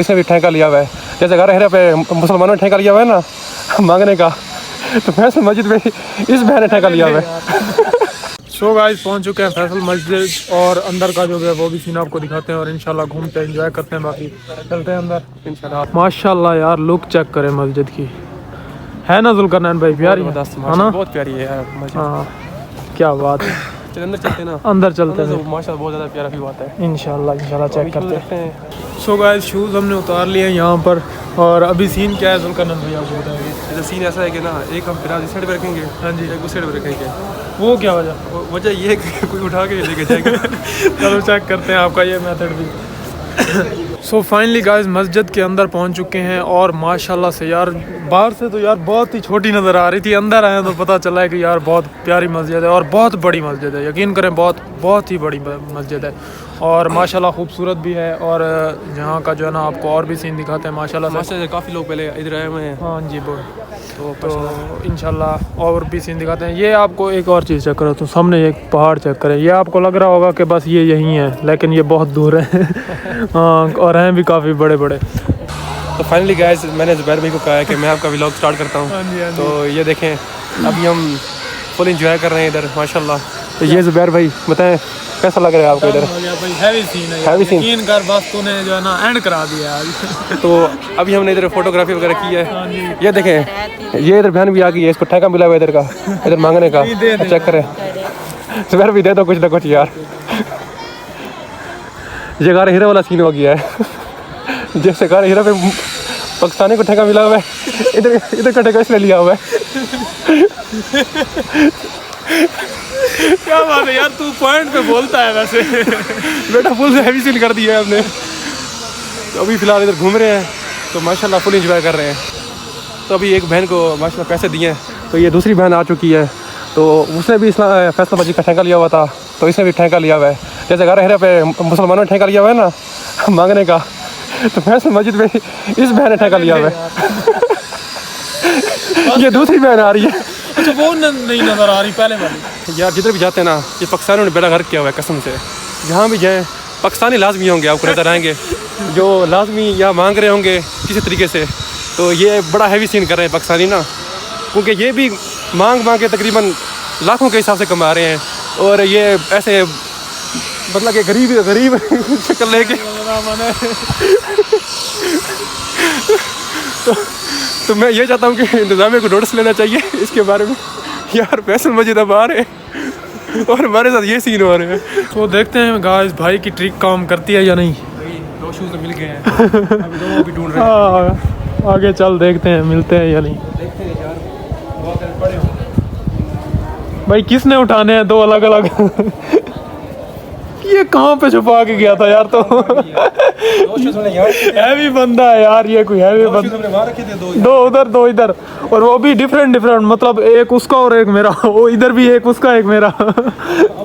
इसने भी ठेका लिया हुआ है, जैसे घर हेरे पे मुसलमानों ने ठेका लिया हुआ है ना मांगने का, तो फैसल मस्जिद में इस बहन ने ठेका लिया हुआ है। सो गाइस पहुंच चुके हैं फैसल मस्जिद और अंदर का जो है वो भी सीन आपको दिखाते हैं और इंशाल्लाह घूमते हैं, एंजॉय करते हैं, बाकी चलते हैं अंदर इंशाल्लाह। माशाल्लाह यार लुक चेक करें मस्जिद की, है ना जुल्करनैन भाई, प्यारी है ना, बहुत प्यारी है यार मस्जिद। हाँ क्या बात है, चल अंदर चलते हैं ना, अंदर चलते हैं माशाल्लाह बहुत ज़्यादा प्यारा व्यू आता है। इंशाल्लाह चेक करते हैं। सो गाइस शूज़ हमने उतार लिए हैं यहाँ पर, और अभी सीन क्या है जुल्करनैन भाई आपको बताएंगे। जैसे सीन ऐसा है कि ना, एक हम फिर इस साइड पे रखेंगे, हाँ जी, एक उस साइड पे रखेंगे। वो क्या वजह वजह ये है कि कोई उठा के लेके जाएगा। चलो चेक करते हैं आपका ये मेथड भी। सो फाइनली गाइस मस्जिद के अंदर पहुंच चुके हैं और माशाल्लाह से यार बाहर से तो यार बहुत ही छोटी नज़र आ रही थी, अंदर आए तो पता चला है कि यार बहुत प्यारी मस्जिद है और बहुत बड़ी मस्जिद है, यकीन करें बहुत ही बड़ी मस्जिद है और माशाल्लाह खूबसूरत भी है। और यहाँ का जो है ना आपको और भी सीन दिखाते हैं माशाल्लाह से। काफ़ी लोग पहले इधर आए हुए हैं। हाँ जी वो तो इंशाल्लाह और भी सीन दिखाते हैं। ये आपको एक और चीज़ चेक करो, तो सामने एक पहाड़ चेक करें, ये आपको लग रहा होगा कि बस ये यहीं है, लेकिन ये बहुत दूर है। हाँ और हैं भी काफ़ी बड़े बड़े। तो फाइनली गाइस मैंने ज़ुबैर भाई को कहा है कि मैं आपका व्लॉग स्टार्ट करता हूँ, तो ये देखें अभी हम फुल इंजॉय कर रहे हैं इधर माशाल्लाह। तो ये ज़ुबैर भाई बताएं कैसा लग रहा है आपको इधर? भाई हैवी सीन है, हैवी सीन, यकीन कर बस तूने जो है ना एंड करा दिया आज। तो अभी हमने इधर फोटोग्राफी वगैरह की है, ये देखें ये इधर बहन भी आ गई है, इसको ठेका मिला हुआ है इधर का, इधर मांगने का, चेक करें। ज़ुबैर भी दे दो कुछ ना कुछ यार। ये गारे हीरा वाला सीन हो गया है, जैसे गारे हीरा पे पाकिस्तानी को ठेका मिला हुआ है, इधर का ठेका इसने लिया हुआ है। क्या बात है यार, तू पॉइंट पे बोलता है वैसे। बेटा फुल हैवी सीन कर दिया है हमने। तो अभी फ़िलहाल इधर घूम रहे हैं, तो माशाल्लाह फुल इंजॉय कर रहे हैं। तो अभी एक बहन को माशाल्लाह पैसे दिए हैं, तो ये दूसरी बहन आ चुकी है, तो उसने भी फैसल मस्जिद का ठेका लिया हुआ था, तो इसने भी ठेका लिया हुआ है, जैसे घर हेरे पे मुसलमानों ने ठेका लिया हुआ है ना मांगने का, तो फैसल मस्जिद में इस बहन ने ठेका लिया हुआ है। ये दूसरी बहन आ रही है। अच्छा वो नहीं नज़र आ रही पहले वाली। यार जिधर भी जाते हैं ना, ये पाकिस्तानियों ने बेड़ा गर्क किया हुआ है कसम से। जहाँ भी जाएँ पाकिस्तानी लाजमी होंगे, आपको नजर आएंगे जो लाजमी या मांग रहे होंगे किसी तरीके से। तो ये बड़ा हैवी सीन कर रहे हैं पाकिस्तानी ना, क्योंकि ये भी मांग के तकरीबन लाखों के हिसाब से कमा रहे हैं, और ये ऐसे मतलब कि गरीब शक्ल लेके तो मैं ये चाहता हूँ कि इंतज़ामिया को नोटिस लेना चाहिए इसके बारे में। यार फैसल मस्जिद अब आ रहे हैं और हमारे साथ ये सीन हो रहे हैं। तो देखते हैं गाइस भाई की ट्रिक काम करती है या नहीं। दो शूज़ तो मिल गए हैं, अभी दो भी ढूंढ रहे हैं। हाँ आगे चल देखते हैं मिलते हैं या नहीं। देखते हैं यार, बहुत बड़े हो भाई किसने उठाने हैं दो अलग अलग? ये कहाँ पे छुपा के गया था यार? तो हैवी बंदा है यार ये, कोई हैवी बंदा। दो उधर दो इधर, और वो भी डिफरेंट मतलब एक उसका और एक मेरा, वो इधर भी एक उसका एक मेरा।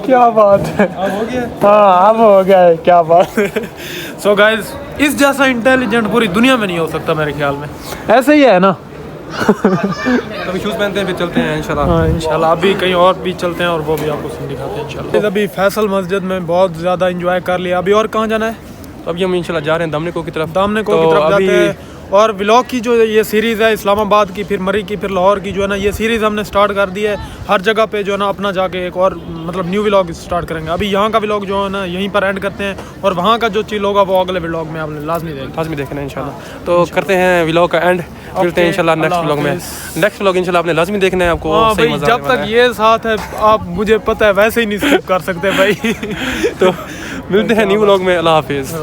क्या बात है, अब हो गया। हाँ अब हो गया है, क्या बात है। सो गाइस इस जैसा इंटेलिजेंट पूरी दुनिया में नहीं हो सकता मेरे ख्याल में, ऐसे ही है ना। अभी शूज़ पहनते हैं फिर चलते हैं इंशाल्लाह। हाँ इंशाल्लाह अभी कहीं और भी चलते हैं और वो भी आपको सीन दिखाते हैं इंशाल्लाह। अभी फैसल मस्जिद में बहुत ज़्यादा एंजॉय कर लिया, अभी और कहाँ जाना है? तो अभी हम इंशाल्लाह जा रहे हैं दामने की तरफ जाते हैं। और व्लॉग की जो ये सीरीज़ है इस्लामाबाद की, फिर मरी की, फिर लाहौर की, जो है ना ये सीरीज़ हमने स्टार्ट कर दी है। हर जगह पे जो है ना अपना जाके एक और मतलब न्यू व्लॉग स्टार्ट करेंगे। अभी यहाँ का व्लॉग जो है ना यहीं पर एंड करते हैं, और वहाँ का जो चीज़ होगा वो अगले व्लॉग में आपने लाजमी देखना है इंशाल्लाह। तो करते हैं व्लॉग का एंड, मिलते हैं इंशाल्लाह नेक्स्ट व्लॉग में। नेक्स्ट व्लॉग इंशाल्लाह आपने लाजमी देखना है आपको। हाँ भाई जब तक ये साथ है आप मुझे पता है वैसे ही नहीं स्किप कर सकते भाई। तो मिलते हैं न्यू व्लॉग में। अल्लाह हाफिज़।